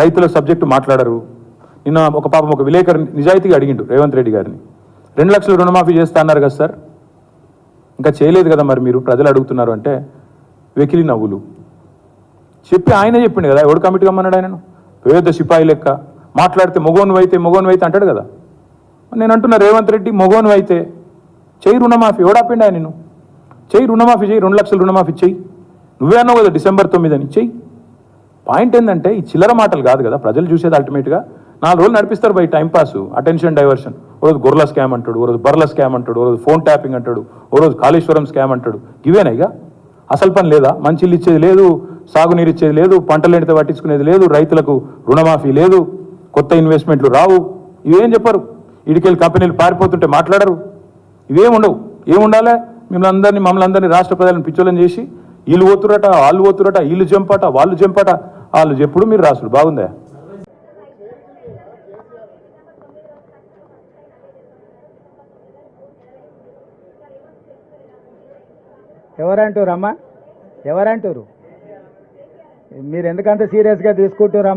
రైతుల సబ్జెక్టు మాట్లాడరు. నిన్న ఒక పాపం ఒక విలేకరు నిజాయితీగా అడిగిండు రేవంత్ రెడ్డి గారిని, 2 లక్షలు రుణమాఫీ చేస్తా అన్నారు కదా సార్, ఇంకా చేయలేదు కదా మరి మీరు ప్రజలు అడుగుతున్నారు అంటే వెకిలి నవ్వులు. చెప్పి ఆయనే చెప్పిండు కదా, ఎవడు కమిటీ కమ్మన్నాడు ఆయనను? పేద సిపాయి లెక్క మాట్లాడితే మొగోను అయితే అంటాడు కదా. నేను అంటున్నా రేవంత్ రెడ్డి మొగోను అయితే చెయ్యి రుణమాఫీ, ఎవడాపిండి ఆయన నిన్ను? చెయ్యి రుణమాఫీ, చెయ్యి 2 లక్షలు రుణమాఫీ చెయ్యి. నువ్వే అన్నావు కదా December 9 అని, చెయ్యి. పాయింట్ ఏంటంటే ఈ చిల్లర మాటలు కాదు కదా ప్రజలు చూసేది. అల్టిమేట్గా 4 రోజులు నడిపిస్తారు బై టైంపాస్, అటెన్షన్ డైవర్షన్. ఓ రోజు గొర్రెల స్కామ్ అంటాడు, ఓ రోజు బర్ల స్కామ్ అంటాడు, ఓ రోజు ఫోన్ ట్యాపింగ్ అంటాడు, ఓ రోజు కాళేశ్వరం స్కామ్ అంటాడు. ఇవేనా ఇక? అసలు పని లేదా? మంచిలు ఇచ్చేది లేదు, సాగునీరు ఇచ్చేది లేదు, పంటలు ఎండితే పట్టించుకునేది లేదు, రైతులకు రుణమాఫీ లేదు, కొత్త ఇన్వెస్ట్మెంట్లు రావు. ఇవేం చెప్పరు. ఇడికెళ్ళి కంపెనీలు పారిపోతుంటే మాట్లాడరు. ఇవేం ఉండవు. ఏముండాలి? మమ్మల్ని అందరినీ రాష్ట్ర ప్రజలను పిచ్చోళ్ళని చేసి వీళ్ళు పోతురట, వాళ్ళు పోతురట, వీళ్ళు జంపట, వాళ్ళు జంపట, వాళ్ళు చెప్పుడు మీరు రాసుడు. బాగుందా? ఎవరంటారు అమ్మా? ఎవరంటారు? మీరు ఎందుకంత సీరియస్గా తీసుకుంటారు?